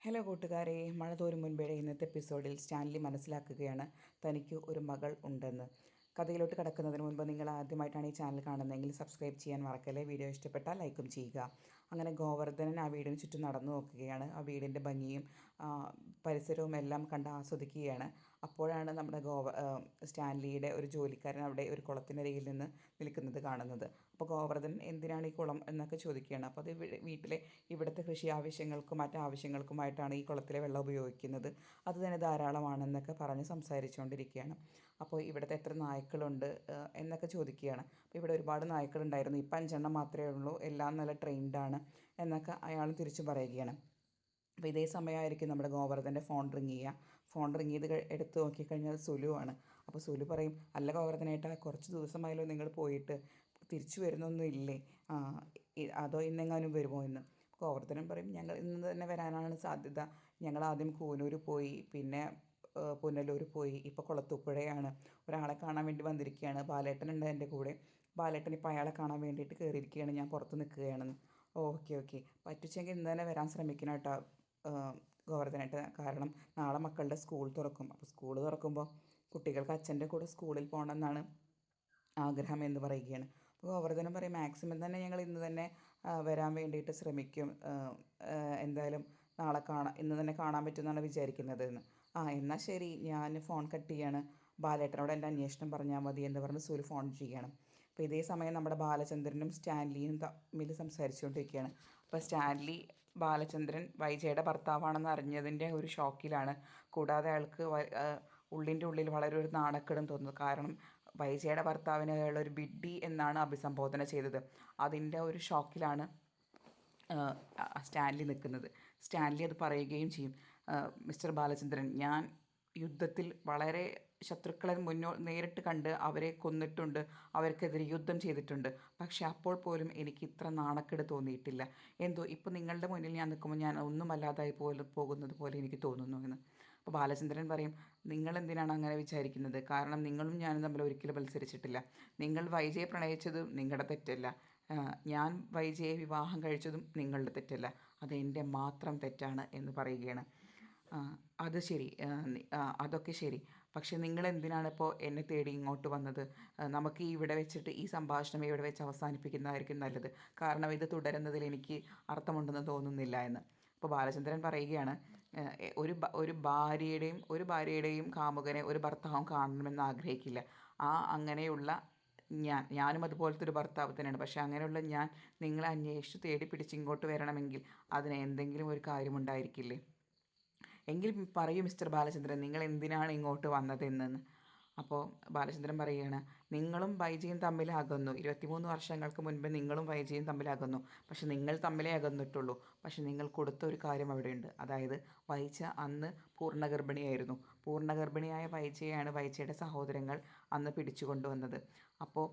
Hello കൂട്ടുകാരെ, മഴ തോരും മുൻപേ ഇന്നത്തെ എപ്പിസോഡിൽ സ്റ്റാൻലി മനസ്സിലാക്കുകയാണ് തനിക്ക് ഒരു മകൾ ഉണ്ടെന്ന്. കഥയിലോട്ട് കടക്കുന്നതിന് മുൻപ് നിങ്ങൾ ആദ്യമായിട്ടാണ് ഈ ചാനൽ കാണുന്നതെങ്കിൽ സബ്സ്ക്രൈബ് ചെയ്യാൻ മറക്കല്ലേ. വീഡിയോ ഇഷ്ടപ്പെട്ടാൽ ലൈക്കും ചെയ്യുക. അങ്ങനെ ഗോവർദ്ധനൻ ആ വീടിന് ചുറ്റും നടന്നു നോക്കുകയാണ്. ആ വീടിൻ്റെ ഭംഗിയും പരിസരവും എല്ലാം കണ്ട് ആസ്വദിക്കുകയാണ്. അപ്പോഴാണ് നമ്മുടെ സ്റ്റാൻലിയുടെ ഒരു ജോലിക്കാരൻ അവിടെ ഒരു കുളത്തിനരികിൽ നിന്ന് നിൽക്കുന്നത് കാണുന്നത്. അപ്പോൾ ഗോവർദ്ധൻ എന്തിനാണ് ഈ കുളം എന്നൊക്കെ ചോദിക്കുകയാണ്. അപ്പോൾ അത് ഇവിടുത്തെ കൃഷി ആവശ്യങ്ങൾക്കും മറ്റു ആവശ്യങ്ങൾക്കുമായിട്ടാണ് ഈ കുളത്തിലെ വെള്ളം ഉപയോഗിക്കുന്നത്, അത് തന്നെ ധാരാളമാണെന്നൊക്കെ പറഞ്ഞ് സംസാരിച്ചുകൊണ്ടിരിക്കുകയാണ്. അപ്പോൾ ഇവിടുത്തെ എത്ര നായ്ക്കളുണ്ട് എന്നൊക്കെ ചോദിക്കുകയാണ്. അപ്പോൾ ഇവിടെ ഒരുപാട് നായ്ക്കളുണ്ടായിരുന്നു, ഇപ്പം 5 മാത്രമേ ഉള്ളൂ, എല്ലാം നല്ല ട്രെയിൻഡാണ് എന്നൊക്കെ അയാൾ തിരിച്ചു പറയുകയാണ്. അപ്പോൾ ഇതേ സമയമായിരിക്കും നമ്മുടെ ഗോവർദ്ധൻ്റെ ഫോൺ റിങ് ചെയ്ത് എടുത്ത് നോക്കിക്കഴിഞ്ഞാൽ സുലുവാണ്. അപ്പോൾ സുലു പറയും, അല്ല ഗോവർദ്ധനേട്ടാ, കുറച്ച് ദിവസമായാലോ നിങ്ങൾ പോയിട്ട്, തിരിച്ചു വരുന്നൊന്നും ഇല്ലേ, അതോ ഇന്നെങ്ങാനും വരുമോ എന്ന്. ഗോവർദ്ധനൻ പറയും, ഞങ്ങൾ ഇന്ന് തന്നെ വരാനാണ് സാധ്യത. ഞങ്ങൾ ആദ്യം കൂനൂർ പോയി, പിന്നെ പുനലൂർ പോയി, ഇപ്പോൾ കുളത്തൂപ്പുഴയാണ്. ഒരാളെ കാണാൻ വേണ്ടി വന്നിരിക്കുകയാണ്, ബാലേട്ടനുണ്ട് എൻ്റെ കൂടെ. ബാലേട്ടൻ ഇപ്പോൾ അയാളെ കാണാൻ വേണ്ടിയിട്ട് കയറിയിരിക്കുകയാണ്, ഞാൻ പുറത്ത് നിൽക്കുകയാണെന്ന്. ഓക്കെ ഓക്കെ, പറ്റുച്ചെങ്കിൽ ഇന്ന് തന്നെ വരാൻ ശ്രമിക്കണം കേട്ടോ ഗോവർദ്ധനേട്ടൻ, കാരണം നാളെ മക്കളുടെ സ്കൂൾ തുറക്കും. അപ്പോൾ സ്കൂൾ തുറക്കുമ്പോൾ കുട്ടികൾക്ക് അച്ഛൻ്റെ കൂടെ സ്കൂളിൽ പോകണമെന്നാണ് ആഗ്രഹം എന്ന് പറയുകയാണ്. അപ്പോൾ ഗോവർദ്ധനം പറയും, മാക്സിമം തന്നെ ഞങ്ങൾ ഇന്ന് തന്നെ വരാൻ വേണ്ടിയിട്ട് ശ്രമിക്കും, എന്തായാലും ഇന്ന് തന്നെ കാണാൻ പറ്റുമെന്നാണ് വിചാരിക്കുന്നത് എന്ന്. എന്നാൽ ശരി, ഞാൻ ഫോൺ കട്ട് ചെയ്യാണ്, ബാലേട്ടനോട് എൻ്റെ അന്വേഷണം പറഞ്ഞാൽ മതി എന്ന് പറഞ്ഞ് സൂര്യ ഫോൺ ചെയ്യണം. അപ്പോൾ ഇതേ സമയം നമ്മുടെ ബാലചന്ദ്രനും സ്റ്റാൻലിയും തമ്മിൽ സംസാരിച്ചുകൊണ്ടിരിക്കുകയാണ്. അപ്പോൾ സ്റ്റാൻലി ബാലചന്ദ്രൻ വൈജയുടെ ഭർത്താവാണെന്ന് അറിഞ്ഞതിൻ്റെ ഒരു ഷോക്കിലാണ്. കൂടാതെ അയാൾക്ക് ഉള്ളിൻ്റെ ഉള്ളിൽ വളരെ ഒരു നാണക്കേടും തോന്നുന്നു. കാരണം വൈജയുടെ ഭർത്താവിനെ അയാളൊരു ബിഡ്ഡി എന്നാണ് അഭിസംബോധന ചെയ്തത്. അതിൻ്റെ ഒരു ഷോക്കിലാണ് സ്റ്റാൻലി നിൽക്കുന്നത്. സ്റ്റാൻലി അത് പറയുകയും ചെയ്യും, മിസ്റ്റർ ബാലചന്ദ്രൻ, ഞാൻ യുദ്ധത്തിൽ വളരെ ശത്രുക്കളെ നേരിട്ട് കണ്ട് അവരെ കൊന്നിട്ടുണ്ട്, അവർക്കെതിരെ യുദ്ധം ചെയ്തിട്ടുണ്ട്. പക്ഷേ അപ്പോൾ പോലും എനിക്ക് ഇത്ര നാണക്കേട് തോന്നിയിട്ടില്ല. എന്തോ ഇപ്പോൾ നിങ്ങളുടെ മുന്നിൽ ഞാൻ നിൽക്കുമ്പോൾ ഞാൻ ഒന്നുമല്ലാതായി പോകുന്നത് പോലെ എനിക്ക് തോന്നുന്നു എന്ന്. അപ്പോൾ ബാലചന്ദ്രൻ പറയും, നിങ്ങൾ എന്തിനാണ് അങ്ങനെ വിചാരിക്കുന്നത്? കാരണം നിങ്ങളും ഞാനും തമ്മിൽ ഒരിക്കലും മത്സരിച്ചിട്ടില്ല. നിങ്ങൾ വൈജയെ പ്രണയിച്ചതും നിങ്ങളുടെ തെറ്റല്ല, ഞാൻ വൈജയെ വിവാഹം കഴിച്ചതും നിങ്ങളുടെ തെറ്റല്ല, അത് എൻ്റെ മാത്രം തെറ്റാണ് എന്ന് പറയുകയാണ്. അത് ശരി, അതൊക്കെ ശരി, പക്ഷെ നിങ്ങൾ എന്തിനാണിപ്പോൾ എന്നെ തേടി ഇങ്ങോട്ട് വന്നത്? നമുക്ക് ഇവിടെ വെച്ചിട്ട് ഈ സംഭാഷണം ഇവിടെ വെച്ച് അവസാനിപ്പിക്കുന്നതായിരിക്കും നല്ലത്, കാരണം ഇത് തുടരുന്നതിൽ എനിക്ക് അർത്ഥമുണ്ടെന്ന് തോന്നുന്നില്ല എന്ന്. അപ്പോൾ ബാലചന്ദ്രൻ പറയുകയാണ്, ഒരു ഭാര്യയുടെയും കാമുകനെ ഒരു ഭർത്താവും കാണണമെന്ന് ആഗ്രഹിക്കില്ല. അങ്ങനെയുള്ള ഞാനും അതുപോലത്തെ ഒരു ഭർത്താവ് തന്നെയാണ്. പക്ഷേ അങ്ങനെയുള്ള ഞാൻ നിങ്ങളെ അന്വേഷിച്ച് തേടി പിടിച്ച് ഇങ്ങോട്ട് വരണമെങ്കിൽ അതിന് എന്തെങ്കിലും ഒരു കാര്യമുണ്ടായിരിക്കില്ലേ? എങ്കിൽ പറയൂ മിസ്റ്റർ ബാലചന്ദ്രൻ, നിങ്ങൾ എന്തിനാണ് ഇങ്ങോട്ട് വന്നതെന്ന്. അപ്പോൾ ബാലചന്ദ്രൻ പറയുകയാണ്, നിങ്ങളും വൈജയും തമ്മിൽ അകന്നു, 23 വർഷങ്ങൾക്ക് മുൻപ് നിങ്ങളും വൈജയും തമ്മിൽ അകന്നു. പക്ഷെ നിങ്ങൾ തമ്മിലേ അകന്നിട്ടുള്ളൂ. പക്ഷെ നിങ്ങൾ കൊടുത്ത ഒരു കാര്യം അവിടെയുണ്ട്. അതായത് വൈജ അന്ന് പൂർണ്ണഗർഭിണിയായിരുന്നു. പൂർണ്ണഗർഭിണിയായ വൈജയാണ് വൈജയുടെ സഹോദരങ്ങൾ അന്ന് പിടിച്ചു കൊണ്ടുവന്നത്. അപ്പോൾ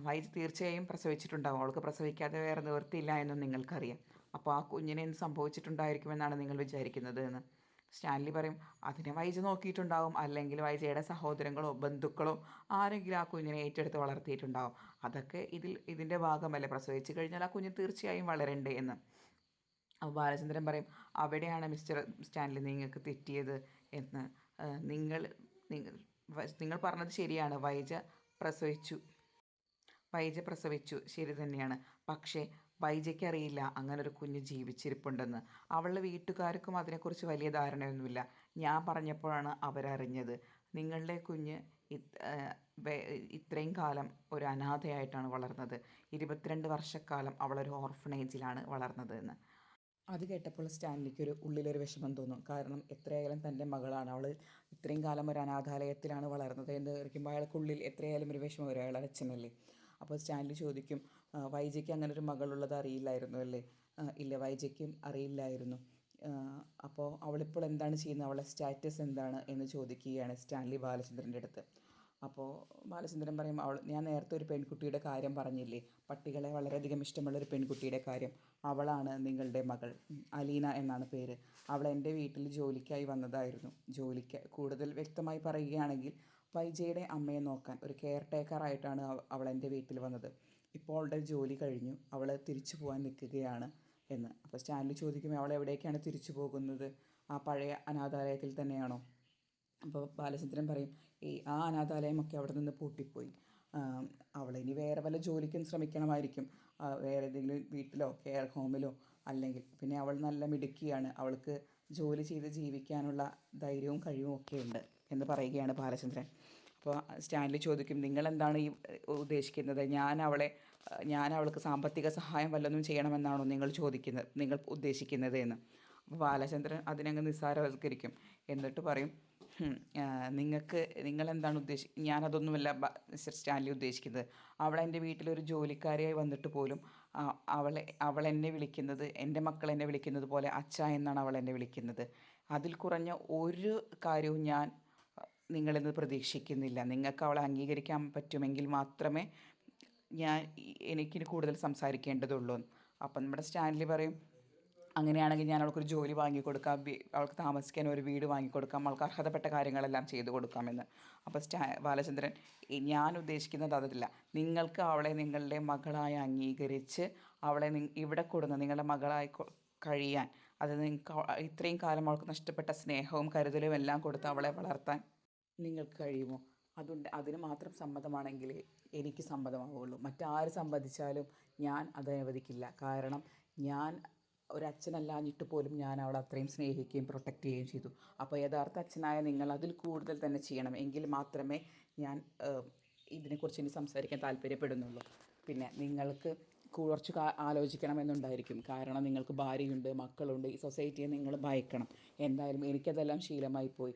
വൈജ തീർച്ചയായും പ്രസവിച്ചിട്ടുണ്ടാകും. അവൾക്ക് പ്രസവിക്കാതെ വേറെ നിവൃത്തിയില്ല എന്നും നിങ്ങൾക്കറിയാം. അപ്പോൾ ആ കുഞ്ഞിനെ എന്ത് സംഭവിച്ചിട്ടുണ്ടായിരിക്കുമെന്നാണ് നിങ്ങൾ വിചാരിക്കുന്നത് എന്ന്. സ്റ്റാൻലി പറയും, അതിനെ വൈജ നോക്കിയിട്ടുണ്ടാവും, അല്ലെങ്കിൽ വൈജയുടെ സഹോദരങ്ങളോ ബന്ധുക്കളോ ആരെങ്കിലും ആ കുഞ്ഞിനെ ഏറ്റെടുത്ത് വളർത്തിയിട്ടുണ്ടാവും. അതൊക്കെ ഇതിൻ്റെ ഭാഗമല്ലേ, പ്രസവിച്ച് കഴിഞ്ഞാൽ ആ കുഞ്ഞ് തീർച്ചയായും വളരണ്ടേ എന്ന്. അപ്പോൾ ബാലചന്ദ്രൻ പറയും, അവിടെയാണ് മിസ്റ്റർ സ്റ്റാൻലി നിങ്ങൾക്ക് തെറ്റിയത് എന്ന്. നിങ്ങൾ പറഞ്ഞത് ശരിയാണ്, വൈജ പ്രസവിച്ചു, ശരി തന്നെയാണ്. പക്ഷേ വൈജയ്ക്കറിയില്ല അങ്ങനൊരു കുഞ്ഞ് ജീവിച്ചിരിപ്പുണ്ടെന്ന്. അവളുടെ വീട്ടുകാർക്കും അതിനെക്കുറിച്ച് വലിയ ധാരണയൊന്നുമില്ല. ഞാൻ പറഞ്ഞപ്പോഴാണ് അവരറിഞ്ഞത്. നിങ്ങളുടെ കുഞ്ഞ് ഇത്രയും കാലം ഒരു അനാഥയായിട്ടാണ് വളർന്നത്. 22 വർഷക്കാലം അവളൊരു ഓർഫണേജിലാണ് വളർന്നത് എന്ന്. അത് കേട്ടപ്പോൾ സ്റ്റാൻലിക്ക് ഉള്ളിലൊരു വിഷമം തോന്നും. കാരണം എത്രയായാലും തൻ്റെ മകളാണ്, അവൾ ഇത്രയും കാലം ഒരു അനാഥാലയത്തിലാണ് വളർന്നത് എന്ന് കേൾക്കുമ്പോൾ അയാൾക്കുള്ളിൽ എത്രയായാലും ഒരു വിഷമം വരും, അയാളുടെ അച്ഛനല്ലേ. അപ്പോൾ സ്റ്റാൻലി ചോദിക്കും, വൈജയ്ക്ക് അങ്ങനെ ഒരു മകളുള്ളത് അറിയില്ലായിരുന്നു അല്ലേ? ഇല്ല, വൈജയ്ക്കും അറിയില്ലായിരുന്നു. അപ്പോൾ അവളിപ്പോൾ എന്താണ് ചെയ്യുന്നത്, അവളുടെ സ്റ്റാറ്റസ് എന്താണ് എന്ന് ചോദിക്കുകയാണ് സ്റ്റാൻലി ബാലചന്ദ്രൻ്റെ അടുത്ത്. അപ്പോൾ ബാലചന്ദ്രൻ പറയും, ഞാൻ നേരത്തെ ഒരു പെൺകുട്ടിയുടെ കാര്യം പറഞ്ഞില്ലേ, പട്ടികളെ വളരെയധികം ഇഷ്ടമുള്ളൊരു പെൺകുട്ടിയുടെ കാര്യം, അവളാണ് നിങ്ങളുടെ മകൾ. അലീന എന്നാണ് പേര്. അവൾ എൻ്റെ വീട്ടിൽ ജോലിക്കായി വന്നതായിരുന്നു. കൂടുതൽ വ്യക്തമായി പറയുകയാണെങ്കിൽ വൈജയുടെ അമ്മയെ നോക്കാൻ ഒരു കെയർ ടേക്കറായിട്ടാണ് അവൾ എൻ്റെ വീട്ടിൽ വന്നത്. ഇപ്പോൾ അവളുടെ ജോലി കഴിഞ്ഞു, അവൾ തിരിച്ചു പോകാൻ നിൽക്കുകയാണ് എന്ന്. അപ്പോൾ സ്റ്റാൻലി ചോദിക്കും അവൾ എവിടേക്കാണ് തിരിച്ചു പോകുന്നത്, ആ പഴയ അനാഥാലയത്തിൽ തന്നെയാണോ? അപ്പോൾ ബാലചന്ദ്രൻ പറയും ആ അനാഥാലയമൊക്കെ അവിടെ നിന്ന് പൂട്ടിപ്പോയി, അവളിനി വേറെ വല്ല ജോലിക്കും ശ്രമിക്കണമായിരിക്കും, വേറെ ഏതെങ്കിലും വീട്ടിലോ കെയർ ഹോമിലോ, അല്ലെങ്കിൽ പിന്നെ അവൾ നല്ല മിടുക്കിയാണ്, അവൾക്ക് ജോലി ചെയ്ത് ജീവിക്കാനുള്ള ധൈര്യവും കഴിവും ഒക്കെ ഉണ്ട് എന്ന് പറയുകയാണ് ബാലചന്ദ്രൻ. അപ്പോൾ സ്റ്റാൻലി ചോദിക്കും നിങ്ങളെന്താണ് ഈ ഉദ്ദേശിക്കുന്നത്, ഞാൻ അവൾക്ക് സാമ്പത്തിക സഹായം വല്ലതും ചെയ്യണമെന്നാണോ നിങ്ങൾ ഉദ്ദേശിക്കുന്നത് എന്ന്. അപ്പോൾ ബാലചന്ദ്രൻ അതിനങ്ങ് നിസ്സാരവൽക്കരിക്കും. എന്നിട്ട് പറയും നിങ്ങളെന്താണ് ഞാനതൊന്നുമല്ല മിസ്റ്റർ സ്റ്റാൻലി ഉദ്ദേശിക്കുന്നത്. അവളെൻ്റെ വീട്ടിലൊരു ജോലിക്കാരിയായി വന്നിട്ട് പോലും അവളെന്നെ വിളിക്കുന്നത്, എൻ്റെ മക്കൾ എന്നെ വിളിക്കുന്നത് പോലെ അച്ഛ എന്നാണ് അവൾ എന്നെ വിളിക്കുന്നത്. അതിൽ കുറഞ്ഞ ഒരു കാര്യവും ഞാൻ നിങ്ങളിൽ നിന്ന് പ്രതീക്ഷിക്കുന്നില്ല. നിങ്ങൾക്ക് അവളെ അംഗീകരിക്കാൻ പറ്റുമെങ്കിൽ മാത്രമേ എനിക്കിനി കൂടുതൽ സംസാരിക്കേണ്ടതുള്ളൂ. അപ്പം നമ്മുടെ സ്റ്റാൻലി പറയും അങ്ങനെയാണെങ്കിൽ ഞാൻ അവൾക്കൊരു ജോലി വാങ്ങിക്കൊടുക്കാം, അവൾക്ക് താമസിക്കാൻ ഒരു വീട് വാങ്ങിക്കൊടുക്കാം, അവൾക്ക് അർഹതപ്പെട്ട കാര്യങ്ങളെല്ലാം ചെയ്തു കൊടുക്കാമെന്ന്. അപ്പോൾ ബാലചന്ദ്രൻ ഞാൻ ഉദ്ദേശിക്കുന്നത് അതല്ല, നിങ്ങൾക്ക് അവളെ നിങ്ങളുടെ മകളായി അംഗീകരിച്ച് അവളെ ഇവിടെ കൊടുന്ന് നിങ്ങളുടെ മകളായി കഴിയാൻ, അത് നിങ്ങൾക്ക് ഇത്രയും കാലം അവൾക്ക് നഷ്ടപ്പെട്ട സ്നേഹവും കരുതലും എല്ലാം കൊടുത്ത് അവളെ വളർത്താൻ നിങ്ങൾക്ക് കഴിയുമോ? അതിന് മാത്രം സമ്മതമാണെങ്കിൽ എനിക്ക് സമ്മതമാവുള്ളൂ. മറ്റാര് സമ്മതിച്ചാലും ഞാൻ അത് അനുവദിക്കില്ല. കാരണം ഞാൻ ഒരച്ഛനല്ലാഞ്ഞിട്ട് പോലും ഞാൻ അവളെ അത്രയും സ്നേഹിക്കുകയും പ്രൊട്ടക്റ്റ് ചെയ്യുകയും ചെയ്തു. അപ്പോൾ യഥാർത്ഥ അച്ഛനായ നിങ്ങൾ അതിൽ കൂടുതൽ തന്നെ ചെയ്യണം, എങ്കിൽ മാത്രമേ ഞാൻ ഇതിനെക്കുറിച്ച് ഇനി സംസാരിക്കാൻ താല്പര്യപ്പെടുന്നുള്ളൂ. പിന്നെ നിങ്ങൾക്ക് കുറച്ച് ആലോചിക്കണമെന്നുണ്ടായിരിക്കും. കാരണം നിങ്ങൾക്ക് ഭാര്യയുണ്ട്, മക്കളുണ്ട്, ഈ സൊസൈറ്റിയെ നിങ്ങൾ ഭയക്കണം. എന്തായാലും എനിക്കതെല്ലാം ശീലമായിപ്പോയി.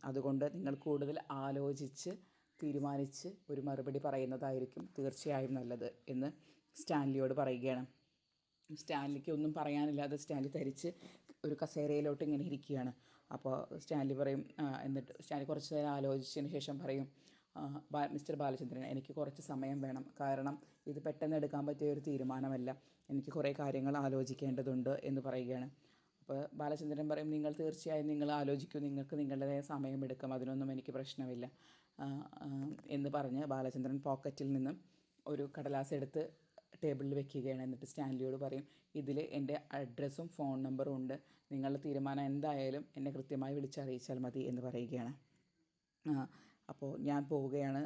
അതുകൊണ്ട് നിങ്ങൾ കൂടുതൽ ആലോചിച്ച് തീരുമാനിച്ച് ഒരു മറുപടി പറയുന്നതായിരിക്കും തീർച്ചയായും നല്ലത് എന്ന് സ്റ്റാൻലിയോട് പറയുകയാണ്. സ്റ്റാൻലിക്ക് ഒന്നും പറയാനില്ലാതെ സ്റ്റാൻലി തരിച്ച് ഒരു കസേരയിലോട്ട് ഇങ്ങനെ ഇരിക്കുകയാണ്. അപ്പോൾ സ്റ്റാൻലി പറയും, എന്നിട്ട് സ്റ്റാൻലി കുറച്ച് നേരം ആലോചിച്ചതിന് ശേഷം പറയും മിസ്റ്റർ ബാലചന്ദ്രൻ, എനിക്ക് കുറച്ച് സമയം വേണം. കാരണം ഇത് പെട്ടെന്ന് എടുക്കാൻ പറ്റിയ ഒരു തീരുമാനമല്ല, എനിക്ക് കുറേ കാര്യങ്ങൾ ആലോചിക്കേണ്ടതുണ്ട് എന്ന് പറയുകയാണ്. അപ്പോൾ ബാലചന്ദ്രൻ പറയും തീർച്ചയായും നിങ്ങൾ ആലോചിക്കൂ, നിങ്ങൾക്ക് നിങ്ങളുടേതായ സമയമെടുക്കാം, അതിനൊന്നും എനിക്ക് പ്രശ്നമില്ല എന്ന് പറഞ്ഞ് ബാലചന്ദ്രൻ പോക്കറ്റിൽ നിന്നും ഒരു കടലാസ് എടുത്ത് ടേബിളിൽ വെക്കുകയാണ്. എന്നിട്ട് സ്റ്റാൻലിയോട് പറയും ഇതിൽ എൻ്റെ അഡ്രസ്സും ഫോൺ നമ്പറും ഉണ്ട്, നിങ്ങളുടെ തീരുമാനം എന്തായാലും എന്നെ കൃത്യമായി വിളിച്ചറിയിച്ചാൽ മതി എന്ന് പറയുകയാണ്. അപ്പോൾ ഞാൻ പോവുകയാണ്,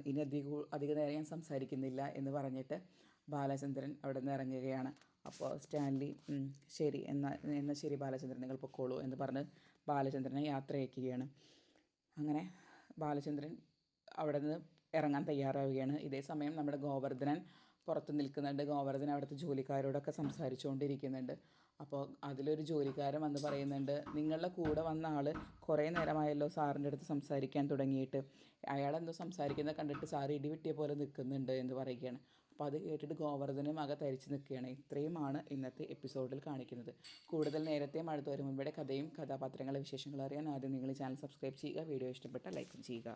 ഇനി അധിക നേരം ഞാൻ സംസാരിക്കുന്നില്ല എന്ന് പറഞ്ഞിട്ട് ബാലചന്ദ്രൻ അവിടെ നിന്ന് ഇറങ്ങുകയാണ്. അപ്പോൾ സ്റ്റാൻലി ശരി എന്നാൽ ശരി ബാലചന്ദ്രൻ, നിങ്ങൾ പൊക്കോളൂ എന്ന് പറഞ്ഞ് ബാലചന്ദ്രനെ യാത്ര അയക്കുകയാണ്. അങ്ങനെ ബാലചന്ദ്രൻ അവിടെ നിന്ന് ഇറങ്ങാൻ തയ്യാറാവുകയാണ്. ഇതേ സമയം നമ്മുടെ ഗോവർദ്ധനൻ പുറത്ത് നിൽക്കുന്നുണ്ട്. ഗോവർദ്ധനൻ അവിടുത്തെ ജോലിക്കാരോടൊക്കെ സംസാരിച്ചുകൊണ്ടിരിക്കുന്നുണ്ട്. അപ്പോൾ അതിലൊരു ജോലിക്കാരൻ വന്ന് പറയുന്നുണ്ട്, നിങ്ങളുടെ കൂടെ വന്ന ആൾ കുറേ നേരമായല്ലോ സാറിൻ്റെ അടുത്ത് സംസാരിക്കാൻ തുടങ്ങിയിട്ട്, അയാളെന്തോ സംസാരിക്കുന്നത് കണ്ടിട്ട് സാറ് ഇടിവെട്ടിയ പോലെ നിൽക്കുന്നുണ്ട് എന്ന് പറയുകയാണ്. അപ്പോൾ അത് കേട്ടിട്ട് ഗോവർദ്ധനും ആകെ തരിച്ച് നിൽക്കുകയാണ്. ഇത്രയുമാണ് ഇന്നത്തെ എപ്പിസോഡിൽ കാണിക്കുന്നത്. കൂടുതൽ നേരത്തെയും അടുത്ത് വരും മുൻപേ കഥയും കഥാപാത്രങ്ങളുടെ വിശേഷങ്ങളും അറിയാൻ ആദ്യം നിങ്ങൾ ഈ ചാനൽ സബ്സ്ക്രൈബ് ചെയ്യുക. വീഡിയോ ഇഷ്ടപ്പെട്ടാൽ ലൈക്കും ചെയ്യുക.